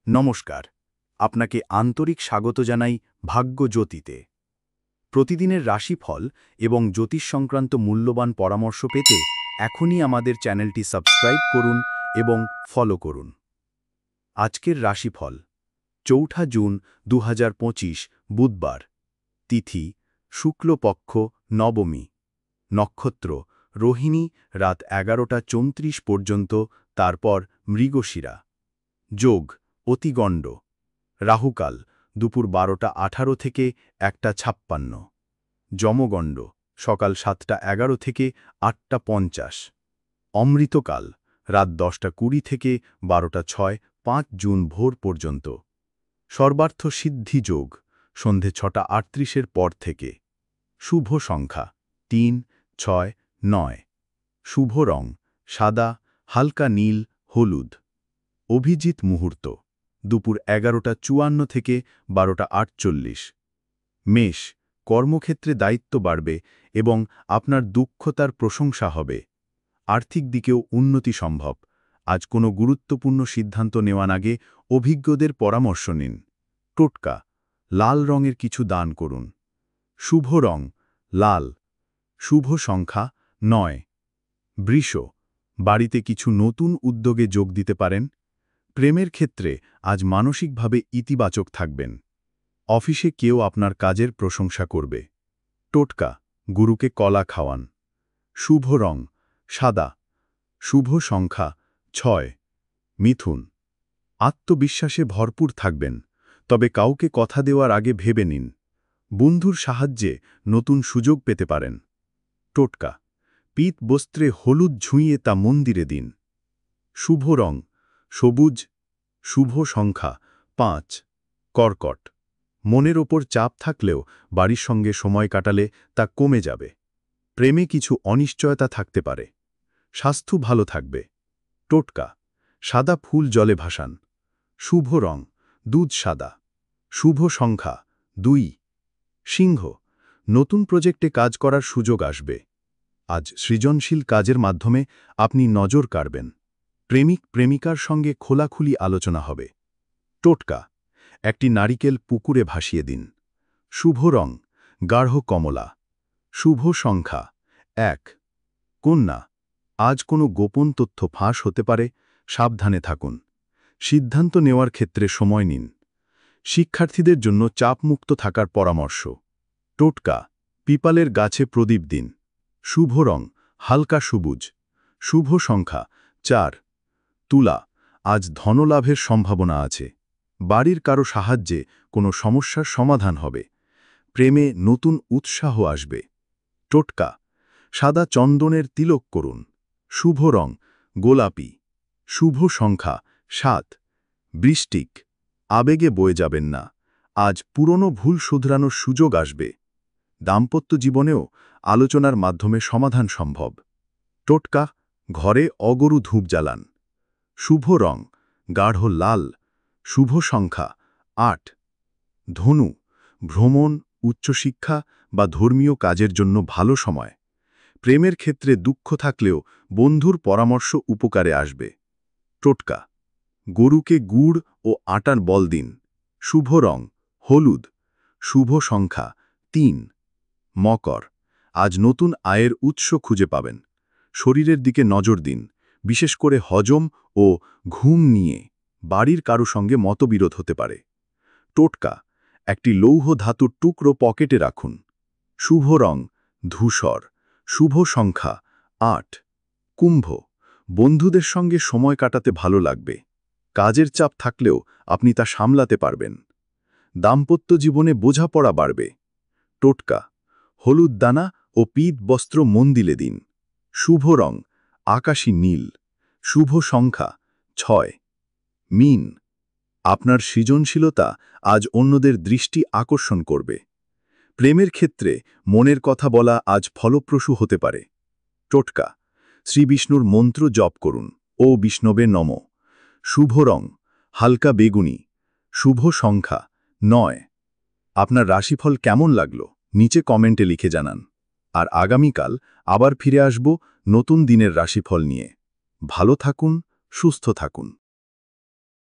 নমস্কার, আপনাকে আন্তরিক স্বাগত জানাই ভাগ্য জ্যোতিতে। প্রতিদিনের রাশিফল এবং জ্যোতিষ সংক্রান্ত মূল্যবান পরামর্শ পেতে এখনই আমাদের চ্যানেলটি সাবস্ক্রাইব করুন এবং ফলো করুন। আজকের রাশিফল ৪ জুন ২০২৫ বুধবার, তিথি শুক্লপক্ষ নবমী, নক্ষত্র রোহিণী রাত ১১টা ৩৪ পর্যন্ত, তারপর মৃগশিরা, যোগ অতিগণ্ড, রাহুকাল দুপুর ১২টা ১৮ থেকে ১টা ৫৬, যমগণ্ড সকাল ৭টা ১১ থেকে ৮টা ৫০, অমৃতকাল রাত ১০টা ২০ থেকে ১২টা ৬, ৫ জুন ভোর পর্যন্ত, সর্বার্থ সিদ্ধি যোগ সন্ধে ৬টা ৩৮-এর পর থেকে, শুভ সংখ্যা ৩, ৬, ৯, শুভ রং সাদা, হালকা নীল, হলুদ, অভিজিৎ মুহূর্ত দুপুর ১১টা ৫৪ থেকে ১২টা ৪৮। মেষ, কর্মক্ষেত্রে দায়িত্ব বাড়বে এবং আপনার দক্ষতার প্রশংসা হবে। আর্থিক দিকেও উন্নতি সম্ভব। আজ কোনো গুরুত্বপূর্ণ সিদ্ধান্ত নেওয়ার আগে অভিজ্ঞদের পরামর্শ নিন। টোটকা: লাল রঙের কিছু দান করুন। শুভ রং লাল, শুভ সংখ্যা ৯। বৃষ, বাড়িতে কিছু নতুন উদ্যোগে যোগ দিতে পারেন। প্রেমের ক্ষেত্রে আজ মানসিকভাবে ইতিবাচক থাকবেন। অফিসে কেউ আপনার কাজের প্রশংসা করবে। টোটকা: গুরুকে কলা খাওয়ান। শুভ রং সাদা, শুভ সংখ্যা ৬। মিথুন, আত্মবিশ্বাসে ভরপুর থাকবেন, তবে কাউকে কথা দেওয়ার আগে ভেবে নিন। বন্ধুর সাহায্যে নতুন সুযোগ পেতে পারেন। টোটকা: পীত বস্ত্রে হলুদ ঝুঁইয়ে তা মন্দিরে দিন। শুভ রং সবুজ, শুভ সংখ্যা ৫। কর্কট, মনের ওপর চাপ থাকলেও বাড়ির সঙ্গে সময় কাটালে তা কমে যাবে। প্রেমে কিছু অনিশ্চয়তা থাকতে পারে। স্বাস্থ্য ভালো থাকবে। টোটকা: সাদা ফুল জলে ভাসান। শুভ রং দুধ সাদা, শুভ সংখ্যা ২। সিংহ, নতুন প্রজেক্টে কাজ করার সুযোগ আসবে। আজ সৃজনশীল কাজের মাধ্যমে আপনি নজর কাড়বেন। প্রেমিক প্রেমিকার সঙ্গে খোলাখুলি আলোচনা হবে। টোটকা: একটি নারিকেল পুকুরে ভাসিয়ে দিন। শুভ রং গাঢ় কমলা, শুভ সংখ্যা ১। কন্যা, আজ কোনো গোপন তথ্য ফাঁস হতে পারে, সাবধানে থাকুন। সিদ্ধান্ত নেওয়ার ক্ষেত্রে সময় নিন। শিক্ষার্থীদের জন্য চাপমুক্ত থাকার পরামর্শ। টোটকা: পিপালের গাছে প্রদীপ দিন। শুভ রং হালকা সবুজ, শুভ সংখ্যা ৪। তুলা, আজ ধনলাভের সম্ভাবনা আছে। বাড়ির কারো সাহায্যে কোনো সমস্যার সমাধান হবে। প্রেমে নতুন উৎসাহ আসবে। টোটকা: সাদা চন্দনের তিলক করুন। শুভ রং গোলাপি, শুভ সংখ্যা ৭। বৃশ্চিক, আবেগে বয়ে যাবেন না। আজ পুরনো ভুল শুধরানোর সুযোগ আসবে। দাম্পত্য জীবনেও আলোচনার মাধ্যমে সমাধান সম্ভব। টোটকা: ঘরে অগরু ধূপ জ্বালান। শুভ রং গাঢ় লাল, শুভ সংখ্যা ৮। ধনু, ভ্রমণ, উচ্চশিক্ষা বা ধর্মীয় কাজের জন্য ভালো সময়। প্রেমের ক্ষেত্রে দুঃখ থাকলেও বন্ধুর পরামর্শ উপকারে আসবে। টোটকা: গরুকে গুড় ও আটার বল দিন। শুভ রং হলুদ, শুভ সংখ্যা ৩। মকর, আজ নতুন আয়ের উৎস খুঁজে পাবেন। শরীরের দিকে নজর দিন, বিশেষ করে হজম ও ঘুম নিয়ে। বাড়ির কারো সঙ্গে মতবিরোধ হতে পারে। টোটকা: একটি লৌহ ধাতুর টুকরো পকেটে রাখুন। শুভ রং ধূসর, শুভ সংখ্যা ৮। কুম্ভ, বন্ধুদের সঙ্গে সময় কাটাতে ভালো লাগবে। কাজের চাপ থাকলেও আপনি তা সামলাতে পারবেন। দাম্পত্য জীবনে বোঝাপড়া বাড়বে। টোটকা: হলুদ দানা ও পীত বস্ত্র মন্দিরে দিন। শুভ রং আকাশী নীল, শুভ সংখ্যা ৬। মীন, আপনার সৃজনশীলতা আজ অন্যদের দৃষ্টি আকর্ষণ করবে। প্রেমের ক্ষেত্রে মনের কথা বলা আজ ফলপ্রসূ হতে পারে। টোটকা: শ্রীবিষ্ণুর মন্ত্র জপ করুন। ও বিষ্ণবে নম। শুভ রং হালকা বেগুনি, শুভ সংখ্যা ৯। আপনার রাশিফল কেমন লাগলো নিচে কমেন্টে লিখে জানান। আর আগামীকাল আবার ফিরে আসব নতুন দিনের রাশিফল নিয়ে। ভালো থাকুন, সুস্থ থাকুন।